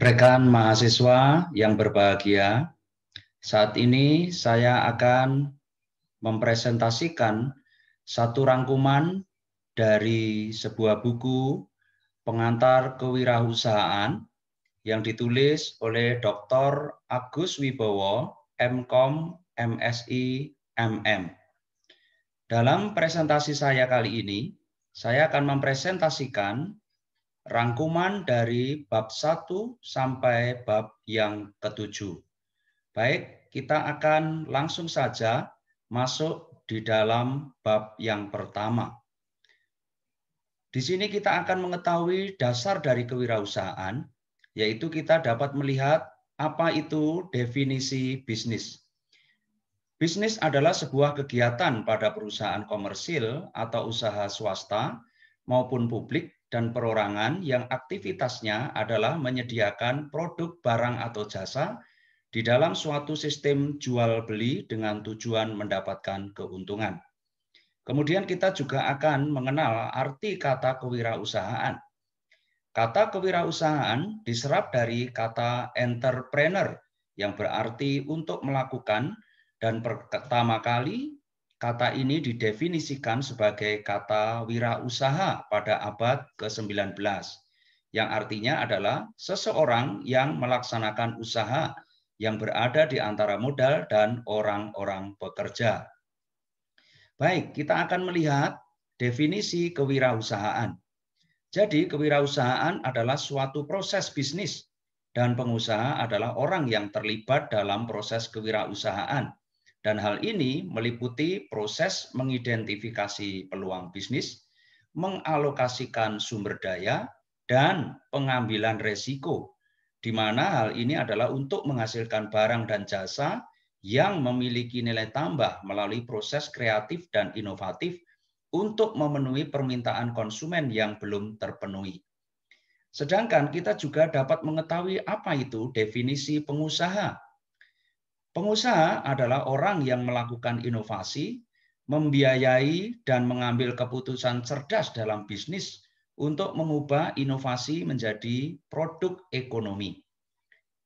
Rekan mahasiswa yang berbahagia, saat ini saya akan mempresentasikan satu rangkuman dari sebuah buku pengantar kewirausahaan yang ditulis oleh Dr. Agus Wibowo, MKom, MSI, MM. Dalam presentasi saya kali ini, saya akan mempresentasikan rangkuman dari bab 1 sampai bab yang ke-7. Baik, kita akan langsung saja masuk di dalam bab yang pertama. Di sini kita akan mengetahui dasar dari kewirausahaan, yaitu kita dapat melihat apa itu definisi bisnis. Bisnis adalah sebuah kegiatan pada perusahaan komersil atau usaha swasta maupun publik dan perorangan yang aktivitasnya adalah menyediakan produk, barang, atau jasa di dalam suatu sistem jual beli dengan tujuan mendapatkan keuntungan. Kemudian kita juga akan mengenal arti kata kewirausahaan. Kata kewirausahaan diserap dari kata entrepreneur yang berarti untuk melakukan, dan pertama kali kata ini didefinisikan sebagai kata wirausaha pada abad ke-19, yang artinya adalah seseorang yang melaksanakan usaha yang berada di antara modal dan orang-orang pekerja. Baik, kita akan melihat definisi kewirausahaan. Jadi, kewirausahaan adalah suatu proses bisnis dan pengusaha adalah orang yang terlibat dalam proses kewirausahaan. Dan hal ini meliputi proses mengidentifikasi peluang bisnis, mengalokasikan sumber daya, dan pengambilan resiko, di mana hal ini adalah untuk menghasilkan barang dan jasa yang memiliki nilai tambah melalui proses kreatif dan inovatif untuk memenuhi permintaan konsumen yang belum terpenuhi. Sedangkan kita juga dapat mengetahui apa itu definisi pengusaha. Pengusaha adalah orang yang melakukan inovasi, membiayai dan mengambil keputusan cerdas dalam bisnis untuk mengubah inovasi menjadi produk ekonomi.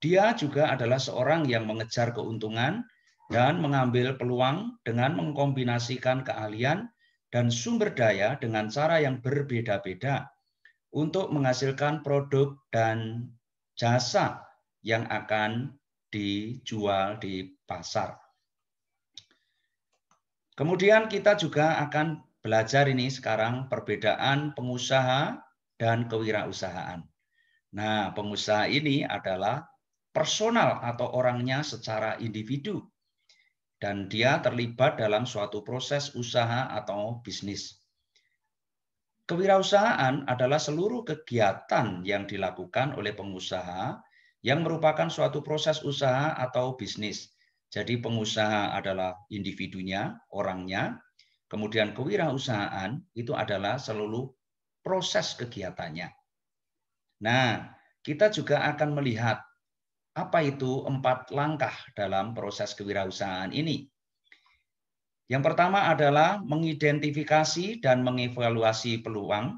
Dia juga adalah seorang yang mengejar keuntungan dan mengambil peluang dengan mengkombinasikan keahlian dan sumber daya dengan cara yang berbeda-beda untuk menghasilkan produk dan jasa yang akan dijual di pasar. Kemudian kita juga akan belajar ini sekarang perbedaan pengusaha dan kewirausahaan. Nah, pengusaha ini adalah personal atau orangnya secara individu dan dia terlibat dalam suatu proses usaha atau bisnis. Kewirausahaan adalah seluruh kegiatan yang dilakukan oleh pengusaha yang merupakan suatu proses usaha atau bisnis. Jadi pengusaha adalah individunya, orangnya, kemudian kewirausahaan itu adalah seluruh proses kegiatannya. Nah, kita juga akan melihat apa itu 4 langkah dalam proses kewirausahaan ini. Yang pertama adalah mengidentifikasi dan mengevaluasi peluang.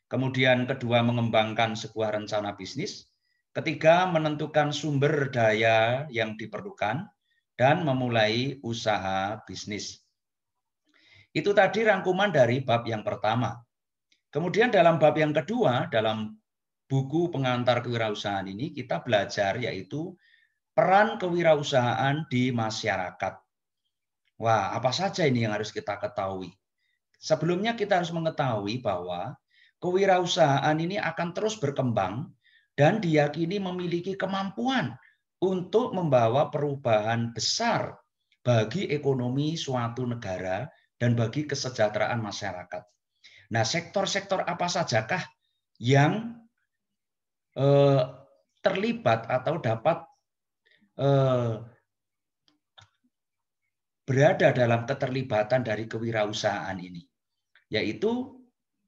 Kemudian kedua, mengembangkan sebuah rencana bisnis. Ketiga, menentukan sumber daya yang diperlukan dan memulai usaha bisnis. Itu tadi rangkuman dari bab yang pertama. Kemudian dalam bab yang kedua, dalam buku pengantar kewirausahaan ini kita belajar yaitu peran kewirausahaan di masyarakat. Wah, apa saja ini yang harus kita ketahui? Sebelumnya kita harus mengetahui bahwa kewirausahaan ini akan terus berkembang dan diyakini memiliki kemampuan untuk membawa perubahan besar bagi ekonomi suatu negara dan bagi kesejahteraan masyarakat. Nah, sektor-sektor apa sajakah yang terlibat atau dapat berada dalam keterlibatan dari kewirausahaan ini, yaitu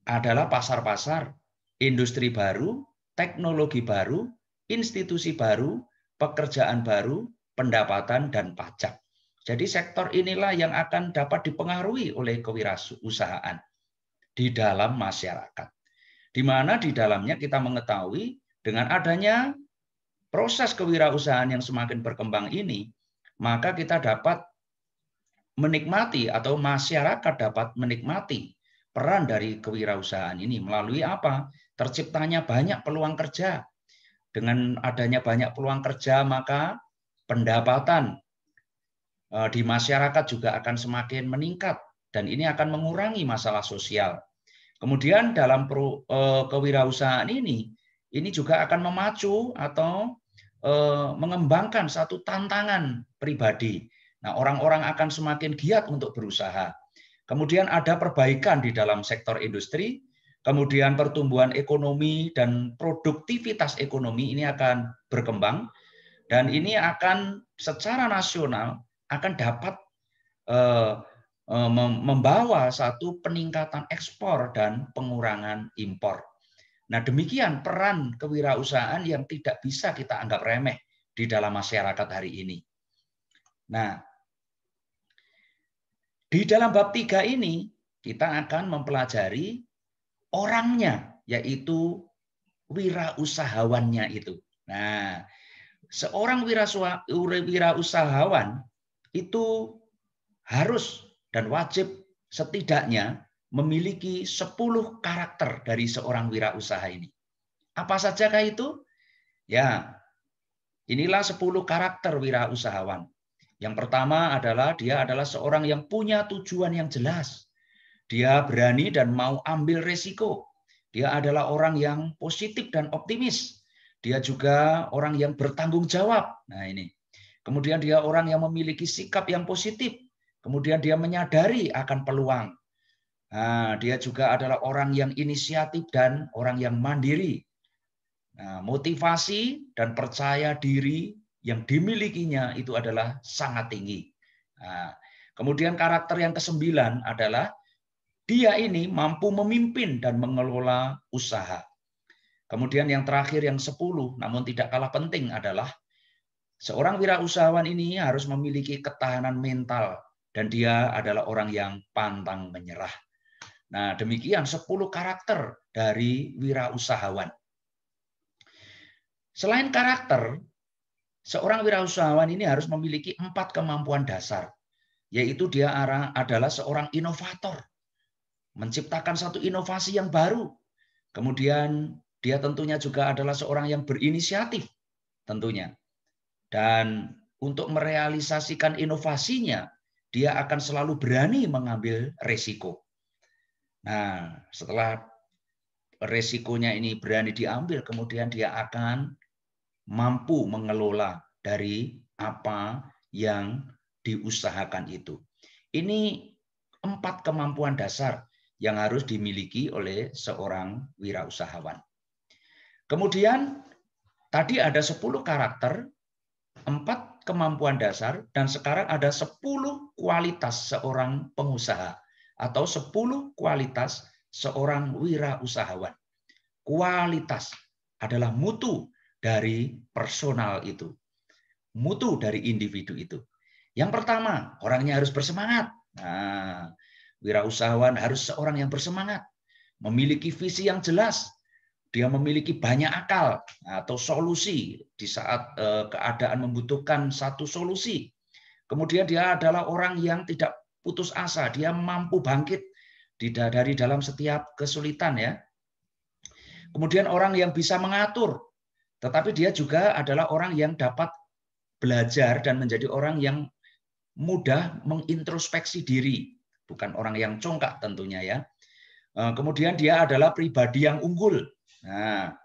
adalah pasar-pasar, industri baru, teknologi baru, institusi baru, pekerjaan baru, pendapatan, dan pajak. Jadi sektor inilah yang akan dapat dipengaruhi oleh kewirausahaan di dalam masyarakat. Di mana di dalamnya kita mengetahui dengan adanya proses kewirausahaan yang semakin berkembang ini, maka kita dapat menikmati atau masyarakat dapat menikmati peran dari kewirausahaan ini melalui apa? Terciptanya banyak peluang kerja. Dengan adanya banyak peluang kerja, maka pendapatan di masyarakat juga akan semakin meningkat dan ini akan mengurangi masalah sosial. Kemudian dalam kewirausahaan ini juga akan memacu atau mengembangkan satu tantangan pribadi. Nah, orang-orang akan semakin giat untuk berusaha. Kemudian ada perbaikan di dalam sektor industri, kemudian pertumbuhan ekonomi dan produktivitas ekonomi ini akan berkembang, dan ini akan secara nasional akan dapat membawa satu peningkatan ekspor dan pengurangan impor. Nah, demikian peran kewirausahaan yang tidak bisa kita anggap remeh di dalam masyarakat hari ini. Nah, di dalam bab 3 ini kita akan mempelajari orangnya, yaitu wirausahawannya itu. Nah, seorang wirausahawan itu harus dan wajib setidaknya memiliki 10 karakter dari seorang wirausaha ini. Apa sajakah itu? Ya, inilah 10 karakter wirausahawan. Yang pertama adalah dia adalah seorang yang punya tujuan yang jelas. Dia berani dan mau ambil resiko. Dia adalah orang yang positif dan optimis. Dia juga orang yang bertanggung jawab. Nah, ini. Kemudian dia orang yang memiliki sikap yang positif. Kemudian dia menyadari akan peluang. Nah, dia juga adalah orang yang inisiatif dan orang yang mandiri. Nah, motivasi dan percaya diri yang dimilikinya itu adalah sangat tinggi. Nah, kemudian karakter yang ke-9 adalah dia ini mampu memimpin dan mengelola usaha. Kemudian yang terakhir yang 10, namun tidak kalah penting adalah seorang wirausahawan ini harus memiliki ketahanan mental dan dia adalah orang yang pantang menyerah. Nah, demikian 10 karakter dari wirausahawan. Selain karakter, seorang wirausahawan ini harus memiliki 4 kemampuan dasar, yaitu dia adalah seorang inovator, menciptakan satu inovasi yang baru. Kemudian dia tentunya juga adalah seorang yang berinisiatif, tentunya. Dan untuk merealisasikan inovasinya, dia akan selalu berani mengambil resiko. Nah, setelah resikonya ini berani diambil, kemudian dia akan mampu mengelola dari apa yang diusahakan itu. Ini 4 kemampuan dasar yang harus dimiliki oleh seorang wirausahawan. Kemudian tadi ada 10 karakter, 4 kemampuan dasar, dan sekarang ada 10 kualitas seorang pengusaha atau 10 kualitas seorang wirausahawan. Kualitas adalah mutu dari personal itu, mutu dari individu itu. Yang pertama, orangnya harus bersemangat. Nah, wirausahawan harus seorang yang bersemangat, memiliki visi yang jelas, dia memiliki banyak akal atau solusi di saat keadaan membutuhkan satu solusi. Kemudian dia adalah orang yang tidak putus asa, dia mampu bangkit dari dalam setiap kesulitan ya. Kemudian orang yang bisa mengatur, tetapi dia juga adalah orang yang dapat belajar dan menjadi orang yang mudah mengintrospeksi diri, bukan orang yang congkak tentunya ya. Kemudian dia adalah pribadi yang unggul. Nah,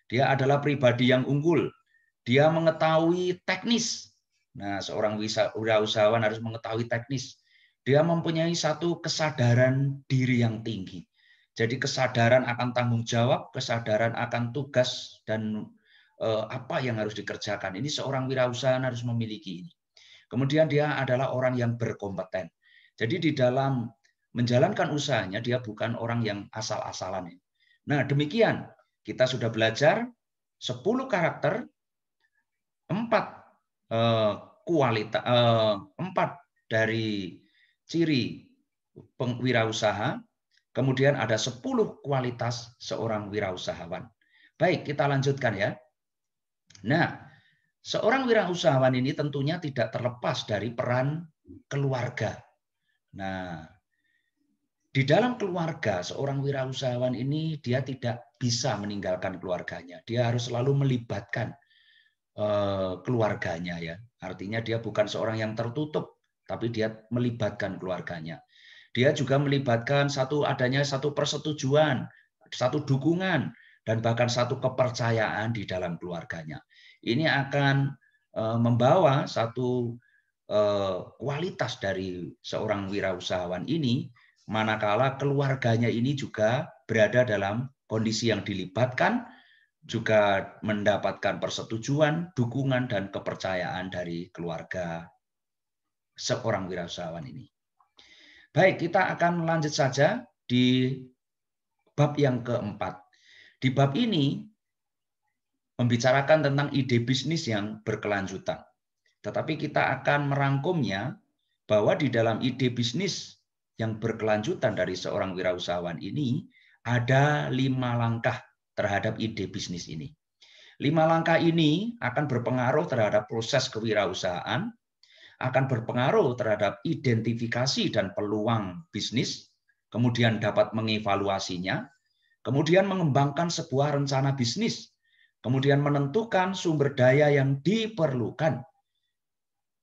dia adalah pribadi yang unggul. Dia mengetahui teknis. Nah, seorang wirausahawan harus mengetahui teknis. Dia mempunyai satu kesadaran diri yang tinggi. Jadi kesadaran akan tanggung jawab, kesadaran akan tugas dan apa yang harus dikerjakan. Ini seorang wirausahawan harus memiliki ini. Kemudian dia adalah orang yang berkompeten. Jadi di dalam menjalankan usahanya dia bukan orang yang asal-asalan. Nah, demikian kita sudah belajar 10 karakter, 4 kualitas, 4 dari ciri wirausaha, kemudian ada 10 kualitas seorang wirausahawan. Baik, kita lanjutkan ya. Nah, Seorang wirausahawan ini tentunya tidak terlepas dari peran keluarga. Nah, di dalam keluarga, seorang wirausahawan ini dia tidak bisa meninggalkan keluarganya. Dia harus selalu melibatkan keluarganya ya. Artinya dia bukan seorang yang tertutup, tapi dia melibatkan keluarganya. Dia juga melibatkan adanya satu persetujuan, satu dukungan, dan bahkan satu kepercayaan di dalam keluarganya. Ini akan membawa satu kualitas dari seorang wirausahawan ini, manakala keluarganya ini juga berada dalam kondisi yang dilibatkan, juga mendapatkan persetujuan, dukungan, dan kepercayaan dari keluarga seorang wirausahawan ini. Baik, kita akan lanjut saja di bab yang keempat. Di bab ini membicarakan tentang ide bisnis yang berkelanjutan. Tetapi kita akan merangkumnya bahwa di dalam ide bisnis yang berkelanjutan dari seorang wirausahawan ini ada 5 langkah terhadap ide bisnis ini. 5 langkah ini akan berpengaruh terhadap proses kewirausahaan, akan berpengaruh terhadap identifikasi dan peluang bisnis, kemudian dapat mengevaluasinya, kemudian mengembangkan sebuah rencana bisnis, kemudian menentukan sumber daya yang diperlukan,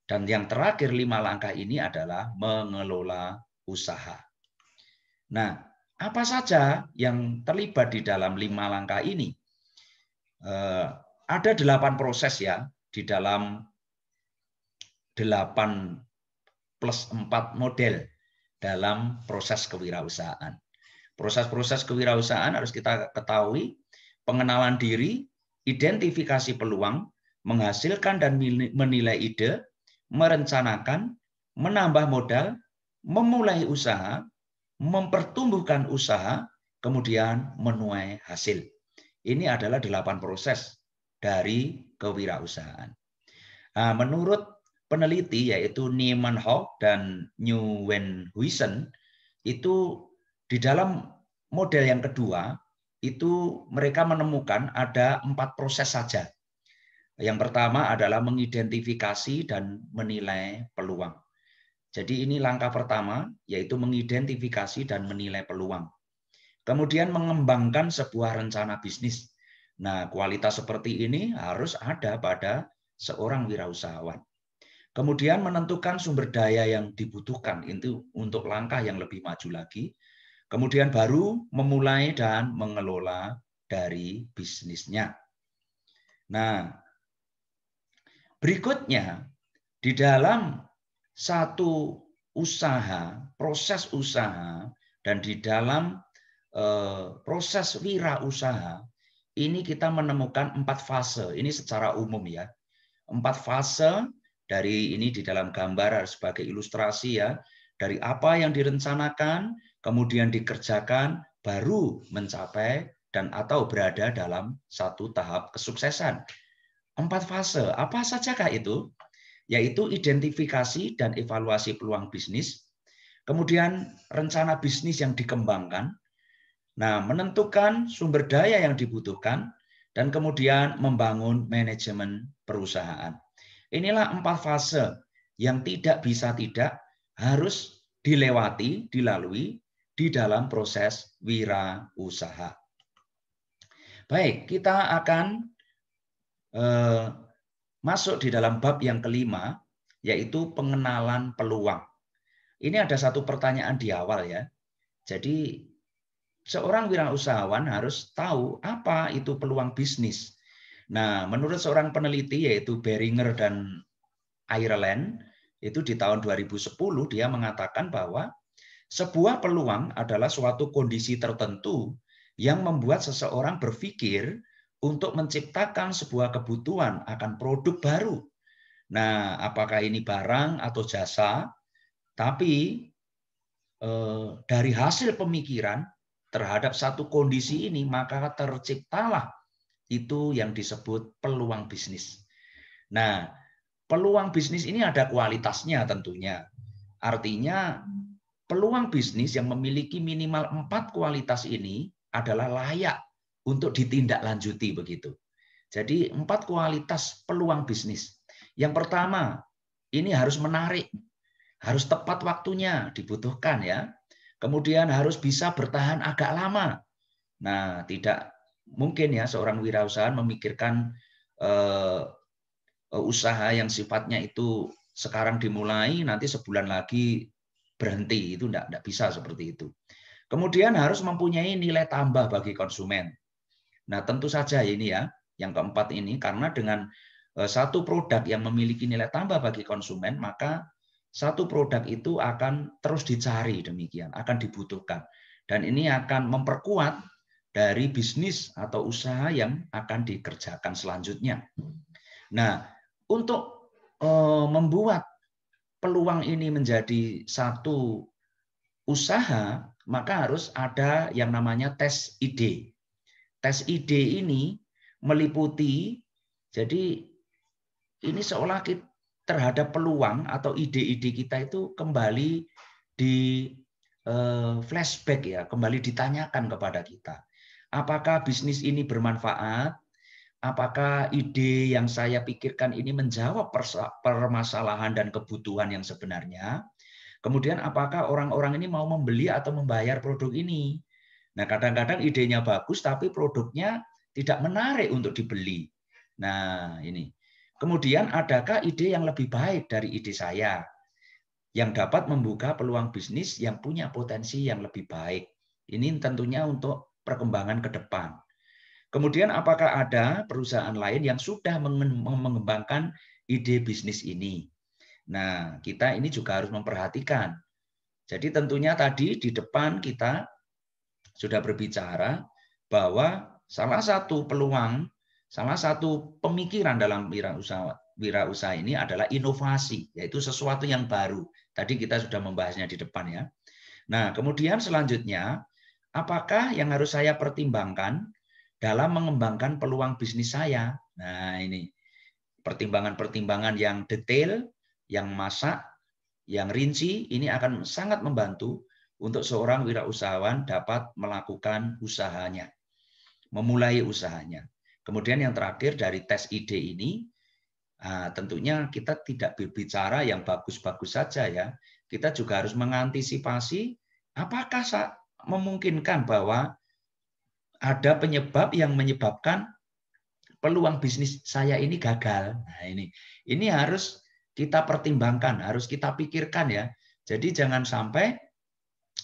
dan yang terakhir 5 langkah ini adalah mengelola usaha. Nah, apa saja yang terlibat di dalam 5 langkah ini? Ada 8 proses ya di dalam 8+4 model dalam proses kewirausahaan. Proses-proses kewirausahaan harus kita ketahui: pengenalan diri, identifikasi peluang, menghasilkan dan menilai ide, merencanakan, menambah modal, memulai usaha, mempertumbuhkan usaha, kemudian menuai hasil. Ini adalah 8 proses dari kewirausahaan. Nah, menurut peneliti yaitu Niemann Hock dan Nieuwenhuizen, itu di dalam model yang kedua itu mereka menemukan ada 4 proses saja. Yang pertama adalah mengidentifikasi dan menilai peluang. Jadi ini langkah pertama, yaitu mengidentifikasi dan menilai peluang. Kemudian mengembangkan sebuah rencana bisnis. Nah, kualitas seperti ini harus ada pada seorang wirausahawan. Kemudian menentukan sumber daya yang dibutuhkan, itu untuk langkah yang lebih maju lagi. Kemudian baru memulai dan mengelola dari bisnisnya. Nah, berikutnya di dalam satu usaha, proses usaha, dan di dalam proses wirausaha, ini kita menemukan 4 fase. Ini secara umum ya. 4 fase dari ini di dalam gambar sebagai ilustrasi ya. Dari apa yang direncanakan, kemudian dikerjakan, baru mencapai dan atau berada dalam satu tahap kesuksesan. 4 fase. Apa sajakah itu? Yaitu identifikasi dan evaluasi peluang bisnis, kemudian rencana bisnis yang dikembangkan, nah, menentukan sumber daya yang dibutuhkan, dan kemudian membangun manajemen perusahaan. Inilah 4 fase yang tidak bisa tidak harus dilalui di dalam proses wirausaha. Baik, kita akan masuk di dalam bab yang kelima, yaitu pengenalan peluang. Ini ada satu pertanyaan di awal ya. Jadi seorang wirausahawan harus tahu apa itu peluang bisnis. Nah, menurut seorang peneliti yaitu Beringer dan Ireland, itu di tahun 2010 dia mengatakan bahwa sebuah peluang adalah suatu kondisi tertentu yang membuat seseorang berpikir untuk menciptakan sebuah kebutuhan akan produk baru. Nah, apakah ini barang atau jasa, tapi dari hasil pemikiran terhadap satu kondisi ini, maka terciptalah itu yang disebut peluang bisnis. Nah, peluang bisnis ini ada kualitasnya tentunya. Artinya, peluang bisnis yang memiliki minimal 4 kualitas ini adalah layak untuk ditindaklanjuti begitu. Jadi 4 kualitas peluang bisnis. Yang pertama, ini harus menarik, harus tepat waktunya, dibutuhkan ya. Kemudian harus bisa bertahan agak lama. Nah, tidak mungkin ya seorang wirausahaan memikirkan usaha yang sifatnya itu sekarang dimulai, nanti sebulan lagi berhenti. Itu tidak bisa seperti itu. Kemudian harus mempunyai nilai tambah bagi konsumen. Nah, tentu saja ini ya, yang keempat ini, karena dengan satu produk yang memiliki nilai tambah bagi konsumen, maka satu produk itu akan terus dicari demikian, akan dibutuhkan. Dan ini akan memperkuat dari bisnis atau usaha yang akan dikerjakan selanjutnya. Nah, untuk membuat peluang ini menjadi satu usaha, maka harus ada yang namanya tes ide. Tes ide ini meliputi, jadi ini seolah kita terhadap peluang atau ide-ide kita itu kembali di flashback ya, kembali ditanyakan kepada kita. Apakah bisnis ini bermanfaat? Apakah ide yang saya pikirkan ini menjawab permasalahan dan kebutuhan yang sebenarnya? Kemudian apakah orang-orang ini mau membeli atau membayar produk ini? Nah, kadang-kadang idenya bagus, tapi produknya tidak menarik untuk dibeli. Nah, ini. Kemudian, adakah ide yang lebih baik dari ide saya, yang dapat membuka peluang bisnis yang punya potensi yang lebih baik? Ini tentunya untuk perkembangan ke depan. Kemudian, apakah ada perusahaan lain yang sudah mengembangkan ide bisnis ini? Nah, kita ini juga harus memperhatikan. Jadi tentunya tadi di depan kita sudah berbicara bahwa salah satu peluang, salah satu pemikiran dalam wirausaha ini adalah inovasi, yaitu sesuatu yang baru. Tadi kita sudah membahasnya di depan ya. Nah, kemudian selanjutnya, apakah yang harus saya pertimbangkan dalam mengembangkan peluang bisnis saya? Nah, ini pertimbangan-pertimbangan yang detail, yang masak, yang rinci, ini akan sangat membantu untuk seorang wirausahawan dapat melakukan usahanya, memulai usahanya. Kemudian yang terakhir dari tes ide ini, tentunya kita tidak berbicara yang bagus-bagus saja ya. Kita juga harus mengantisipasi apakah memungkinkan bahwa ada penyebab yang menyebabkan peluang bisnis saya ini gagal. Nah, ini harus kita pertimbangkan, harus kita pikirkan ya. Jadi jangan sampai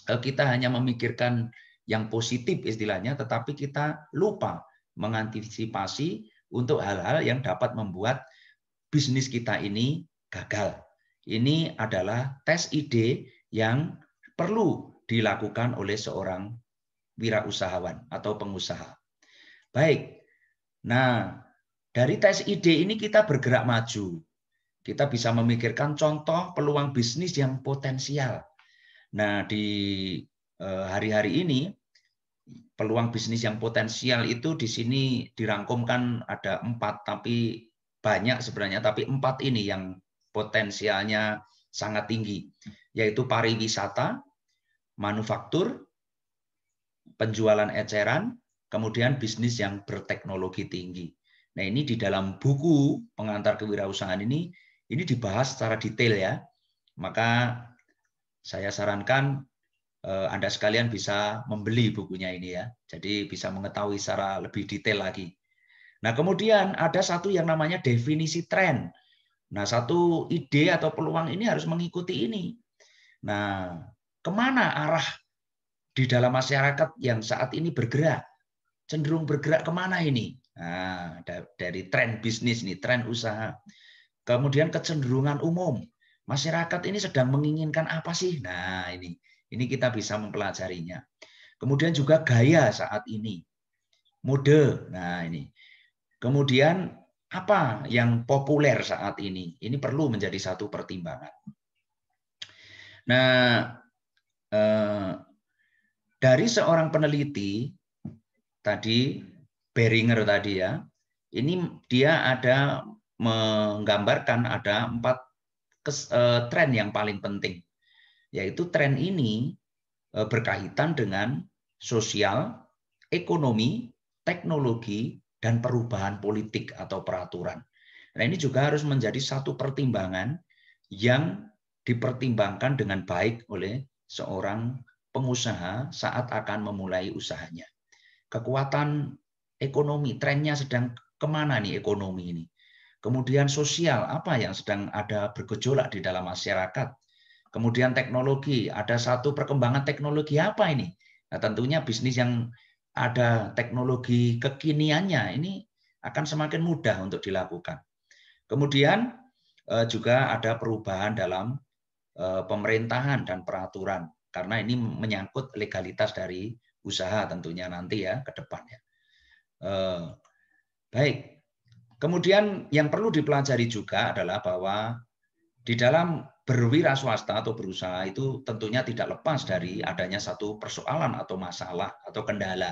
kita hanya memikirkan yang positif istilahnya, tetapi kita lupa mengantisipasi untuk hal-hal yang dapat membuat bisnis kita ini gagal. Ini adalah tes ide yang perlu dilakukan oleh seorang wirausahawan atau pengusaha. Baik, nah dari tes ide ini kita bergerak maju. Kita bisa memikirkan contoh peluang bisnis yang potensial. Nah, di hari-hari ini, peluang bisnis yang potensial itu di sini dirangkumkan ada 4, tapi banyak sebenarnya, tapi 4 ini yang potensialnya sangat tinggi, yaitu pariwisata, manufaktur, penjualan eceran, kemudian bisnis yang berteknologi tinggi. Nah, ini di dalam buku Pengantar Kewirausahaan ini dibahas secara detail ya. Maka saya sarankan Anda sekalian bisa membeli bukunya ini ya. Jadi bisa mengetahui secara lebih detail lagi. Nah, kemudian ada satu yang namanya definisi tren. Nah, satu ide atau peluang ini harus mengikuti ini. Nah, kemana arah di dalam masyarakat yang saat ini bergerak? Cenderung bergerak kemana ini? Nah, dari tren bisnis nih, tren usaha. Kemudian kecenderungan umum. Masyarakat ini sedang menginginkan apa sih? Nah, ini kita bisa mempelajarinya. Kemudian juga gaya saat ini. Mode. Nah, ini. Kemudian apa yang populer saat ini? Ini perlu menjadi satu pertimbangan. Nah, dari seorang peneliti tadi, Beringer tadi ya, ini dia ada menggambarkan ada 4 tren yang paling penting, yaitu tren ini berkaitan dengan sosial, ekonomi, teknologi, dan perubahan politik atau peraturan. Nah, ini juga harus menjadi satu pertimbangan yang dipertimbangkan dengan baik oleh seorang pengusaha saat akan memulai usahanya. Kekuatan ekonomi, trennya sedang kemana nih ekonomi ini? Kemudian sosial, apa yang sedang ada bergejolak di dalam masyarakat? Kemudian teknologi, ada satu perkembangan teknologi apa ini? Nah, tentunya bisnis yang ada teknologi kekiniannya ini akan semakin mudah untuk dilakukan. Kemudian juga ada perubahan dalam pemerintahan dan peraturan, karena ini menyangkut legalitas dari usaha tentunya nanti ya ke depannya. Baik. Kemudian yang perlu dipelajari juga adalah bahwa di dalam berwira swasta atau berusaha itu tentunya tidak lepas dari adanya satu persoalan atau masalah atau kendala.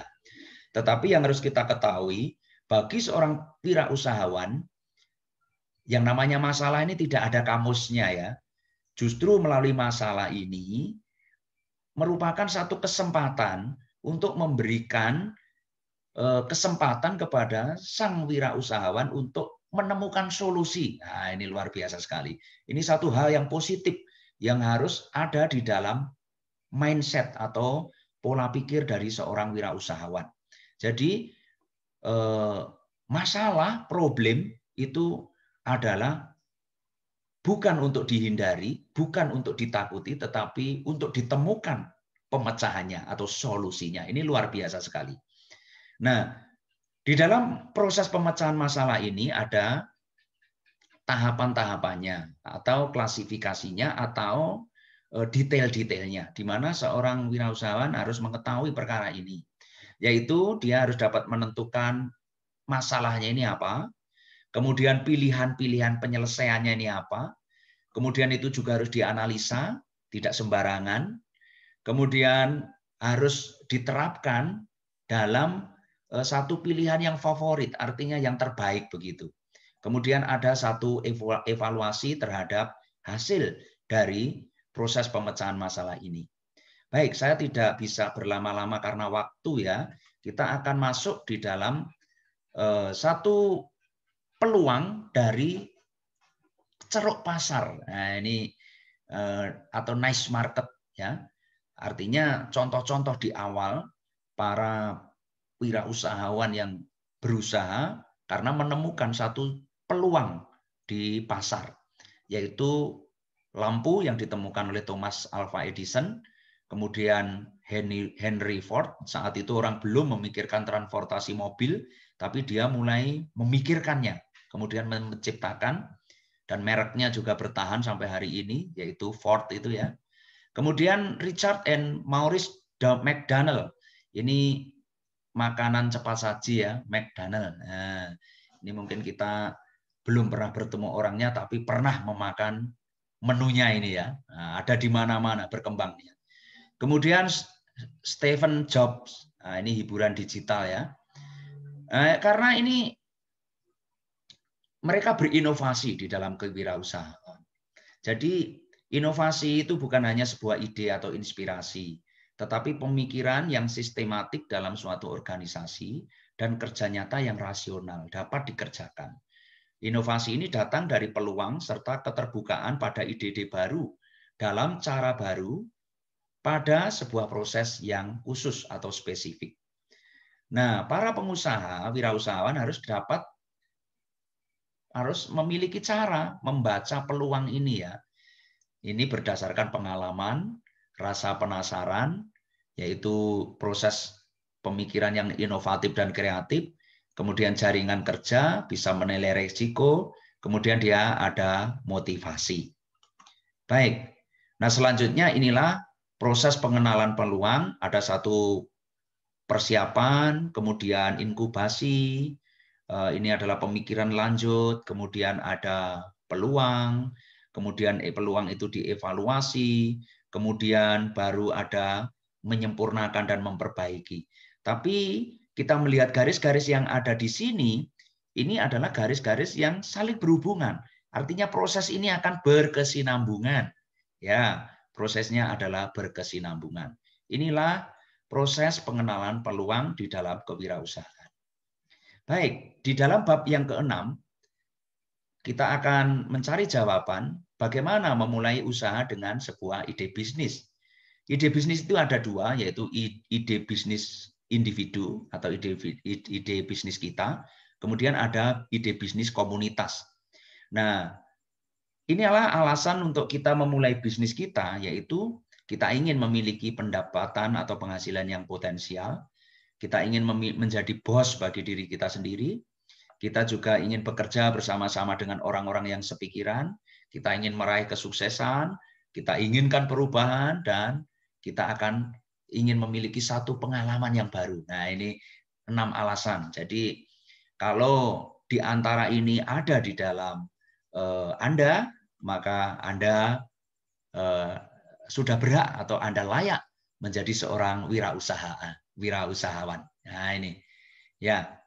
Tetapi yang harus kita ketahui, bagi seorang wirausahawan, yang namanya masalah ini tidak ada kamusnya ya. Justru melalui masalah ini merupakan satu kesempatan untuk memberikan kesempatan kepada sang wirausahawan untuk menemukan solusi. Nah, ini luar biasa sekali. Ini satu hal yang positif yang harus ada di dalam mindset atau pola pikir dari seorang wirausahawan. Jadi masalah, problem itu adalah bukan untuk dihindari, bukan untuk ditakuti, tetapi untuk ditemukan pemecahannya atau solusinya. Ini luar biasa sekali. Nah, di dalam proses pemecahan masalah ini ada tahapan-tahapannya atau klasifikasinya atau detail-detailnya, di mana seorang wirausahawan harus mengetahui perkara ini. Yaitu dia harus dapat menentukan masalahnya ini apa, kemudian pilihan-pilihan penyelesaiannya ini apa, kemudian itu juga harus dianalisa, tidak sembarangan, kemudian harus diterapkan dalam satu pilihan yang favorit, artinya yang terbaik begitu. Kemudian ada satu evaluasi terhadap hasil dari proses pemecahan masalah ini. Baik, saya tidak bisa berlama-lama karena waktu ya. Kita akan masuk di dalam satu peluang dari ceruk pasar. Nah, ini atau niche market ya. Artinya contoh-contoh di awal para wirausahawan yang berusaha karena menemukan satu peluang di pasar, yaitu lampu yang ditemukan oleh Thomas Alva Edison, kemudian Henry Ford. Saat itu orang belum memikirkan transportasi mobil, tapi dia mulai memikirkannya, kemudian menciptakan, dan mereknya juga bertahan sampai hari ini, yaitu Ford itu ya. Kemudian Richard and Maurice McDonald, ini makanan cepat saji ya, McDonald. Nah, ini mungkin kita belum pernah bertemu orangnya, tapi pernah memakan menunya ini ya. Nah, ada di mana-mana berkembangnya. Kemudian Stephen Jobs, nah, ini hiburan digital ya. Karena ini mereka berinovasi di dalam kewirausahaan. Jadi inovasi itu bukan hanya sebuah ide atau inspirasi, tetapi pemikiran yang sistematik dalam suatu organisasi dan kerja nyata yang rasional dapat dikerjakan. Inovasi ini datang dari peluang serta keterbukaan pada ide-ide baru dalam cara baru pada sebuah proses yang khusus atau spesifik. Nah, para pengusaha, wirausahawan harus memiliki cara membaca peluang ini ya. Ini berdasarkan pengalaman, rasa penasaran, yaitu proses pemikiran yang inovatif dan kreatif, kemudian jaringan kerja, bisa menilai risiko, kemudian dia ada motivasi. Baik, nah selanjutnya inilah proses pengenalan peluang, ada satu persiapan, kemudian inkubasi, ini adalah pemikiran lanjut, kemudian ada peluang, kemudian peluang itu dievaluasi, kemudian baru ada menyempurnakan dan memperbaiki. Tapi kita melihat garis-garis yang ada di sini, ini adalah garis-garis yang saling berhubungan. Artinya proses ini akan berkesinambungan. Ya, prosesnya adalah berkesinambungan. Inilah proses pengenalan peluang di dalam kewirausahaan. Baik, di dalam bab yang keenam, kita akan mencari jawaban bagaimana memulai usaha dengan sebuah ide bisnis. Ide bisnis itu ada dua, yaitu ide bisnis individu atau ide bisnis kita, kemudian ada ide bisnis komunitas. Nah, inilah alasan untuk kita memulai bisnis kita, yaitu kita ingin memiliki pendapatan atau penghasilan yang potensial, kita ingin menjadi bos bagi diri kita sendiri, kita juga ingin bekerja bersama-sama dengan orang-orang yang sepikiran, kita ingin meraih kesuksesan, kita inginkan perubahan, dan kita akan ingin memiliki satu pengalaman yang baru. Nah, ini 6 alasan. Jadi, kalau di antara ini ada di dalam Anda, maka Anda sudah berhak atau Anda layak menjadi seorang wirausahawan. Nah, ini. Ya.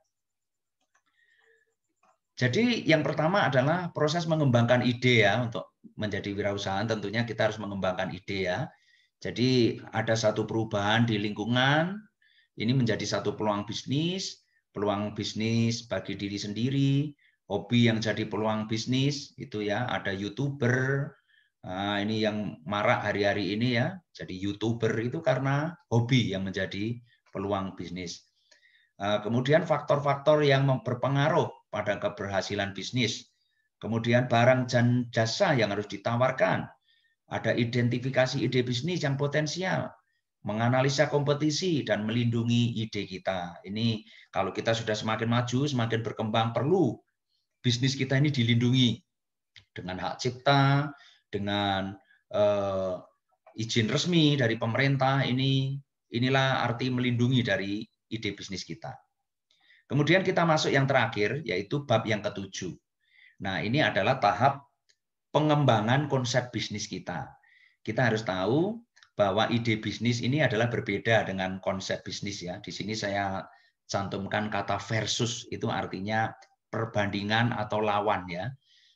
Jadi yang pertama adalah proses mengembangkan ide ya, untuk menjadi wirausahaan tentunya kita harus mengembangkan ide ya. Jadi ada satu perubahan di lingkungan, ini menjadi satu peluang bisnis bagi diri sendiri, hobi yang jadi peluang bisnis itu ya, ada YouTuber. Nah, ini yang marak hari-hari ini ya. Jadi YouTuber itu karena hobi yang menjadi peluang bisnis. Kemudian faktor-faktor yang berpengaruh pada keberhasilan bisnis. Kemudian barang dan jasa yang harus ditawarkan. Ada identifikasi ide bisnis yang potensial. Menganalisa kompetisi dan melindungi ide kita. Ini kalau kita sudah semakin maju, semakin berkembang, perlu bisnis kita ini dilindungi dengan hak cipta, dengan izin resmi dari pemerintah. Inilah arti melindungi dari ide bisnis kita. Kemudian kita masuk yang terakhir, yaitu bab yang ketujuh. Nah, ini adalah tahap pengembangan konsep bisnis kita. Kita harus tahu bahwa ide bisnis ini adalah berbeda dengan konsep bisnis ya. Di sini saya cantumkan kata versus, itu artinya perbandingan atau lawan ya.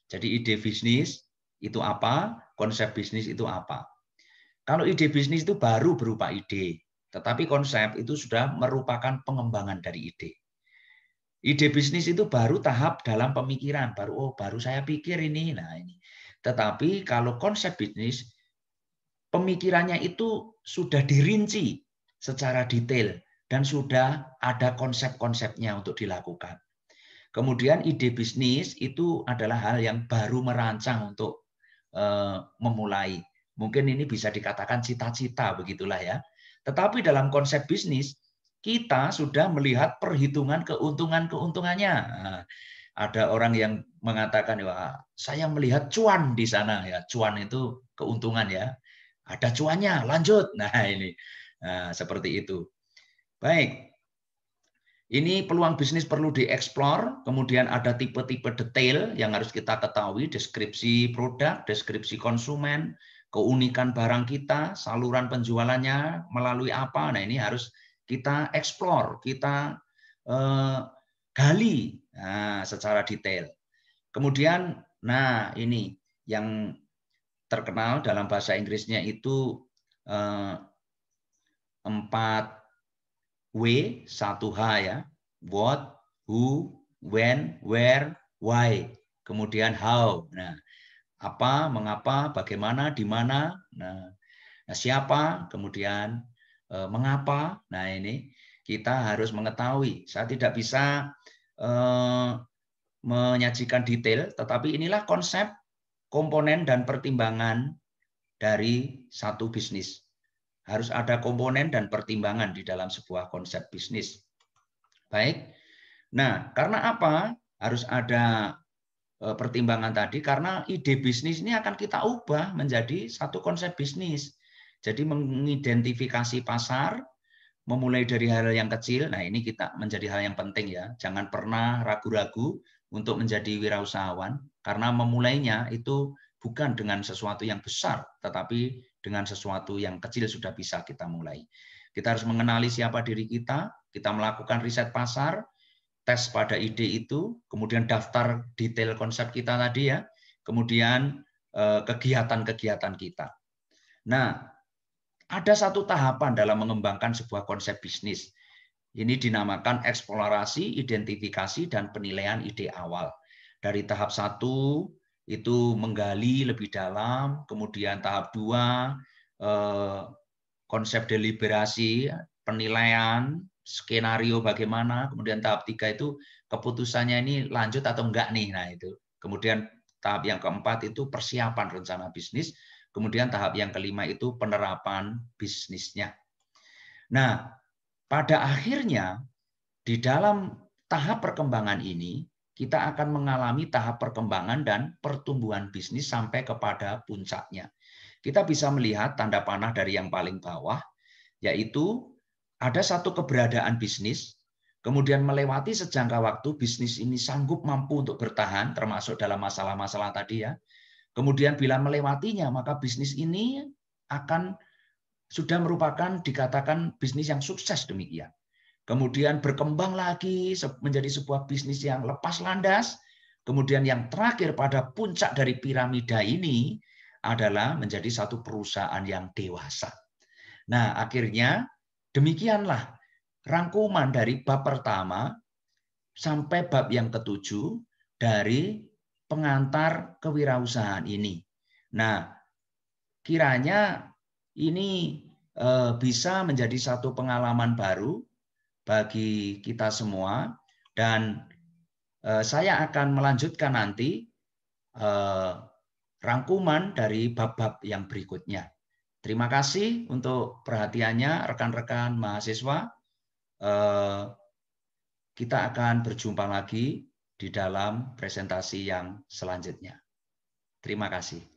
Jadi ide bisnis itu apa, konsep bisnis itu apa. Kalau ide bisnis itu baru berupa ide, tetapi konsep itu sudah merupakan pengembangan dari ide. Ide bisnis itu baru tahap dalam pemikiran, baru saya pikir ini. Nah, ini. Tetapi kalau konsep bisnis, pemikirannya itu sudah dirinci secara detail dan sudah ada konsep-konsepnya untuk dilakukan. Kemudian ide bisnis itu adalah hal yang baru merancang untuk memulai. Mungkin ini bisa dikatakan cita-cita, begitulah ya. Tetapi dalam konsep bisnis, kita sudah melihat perhitungan keuntungan-keuntungannya. Nah, ada orang yang mengatakan, wah, saya melihat cuan di sana ya. Cuan itu keuntungan ya. Ada cuannya, lanjut. Nah, ini. Nah, seperti itu. Baik. Ini peluang bisnis perlu dieksplor, kemudian ada tipe-tipe detail yang harus kita ketahui, deskripsi produk, deskripsi konsumen, keunikan barang kita, saluran penjualannya melalui apa. Nah, ini harus kita eksplor, kita gali secara detail. Kemudian, nah ini yang terkenal dalam bahasa Inggrisnya itu 4W, 1H ya. What, who, when, where, why. Kemudian how. Nah, apa, mengapa, bagaimana, di mana. Nah, siapa, kemudian mengapa. Nah, ini kita harus mengetahui. Saya tidak bisa menyajikan detail, tetapi inilah konsep, komponen, dan pertimbangan dari satu bisnis. Harus ada komponen dan pertimbangan di dalam sebuah konsep bisnis. Baik. Nah, karena apa? Harus ada pertimbangan tadi, karena ide bisnis ini akan kita ubah menjadi satu konsep bisnis. Jadi mengidentifikasi pasar, memulai dari hal yang kecil. Nah, ini kita menjadi hal yang penting ya. Jangan pernah ragu-ragu untuk menjadi wirausahawan, karena memulainya itu bukan dengan sesuatu yang besar, tetapi dengan sesuatu yang kecil sudah bisa kita mulai. Kita harus mengenali siapa diri kita melakukan riset pasar, tes pada ide itu, kemudian daftar detail konsep kita tadi ya, kemudian kegiatan-kegiatan kita. Nah, ada satu tahapan dalam mengembangkan sebuah konsep bisnis. Ini dinamakan eksplorasi, identifikasi, dan penilaian ide awal. Dari tahap 1 itu menggali lebih dalam, kemudian tahap 2 konsep deliberasi, penilaian, skenario bagaimana, kemudian tahap 3 itu keputusannya ini lanjut atau enggak nih. Nah, itu. Kemudian tahap yang keempat itu persiapan rencana bisnis, kemudian tahap yang kelima itu penerapan bisnisnya. Nah, pada akhirnya di dalam tahap perkembangan ini kita akan mengalami tahap perkembangan dan pertumbuhan bisnis sampai kepada puncaknya. Kita bisa melihat tanda panah dari yang paling bawah, yaitu ada satu keberadaan bisnis, kemudian melewati sejangka waktu bisnis ini sanggup mampu untuk bertahan, termasuk dalam masalah-masalah tadi ya. Kemudian bila melewatinya, maka bisnis ini akan sudah merupakan dikatakan bisnis yang sukses demikian. Kemudian berkembang lagi menjadi sebuah bisnis yang lepas landas. Kemudian yang terakhir pada puncak dari piramida ini adalah menjadi satu perusahaan yang dewasa. Nah, akhirnya demikianlah rangkuman dari bab pertama sampai bab yang ketujuh dari pengantar kewirausahaan ini. Nah, kiranya ini bisa menjadi satu pengalaman baru bagi kita semua, dan saya akan melanjutkan nanti rangkuman dari bab-bab yang berikutnya. Terima kasih untuk perhatiannya rekan-rekan mahasiswa. Kita akan berjumpa lagi di dalam presentasi yang selanjutnya. Terima kasih.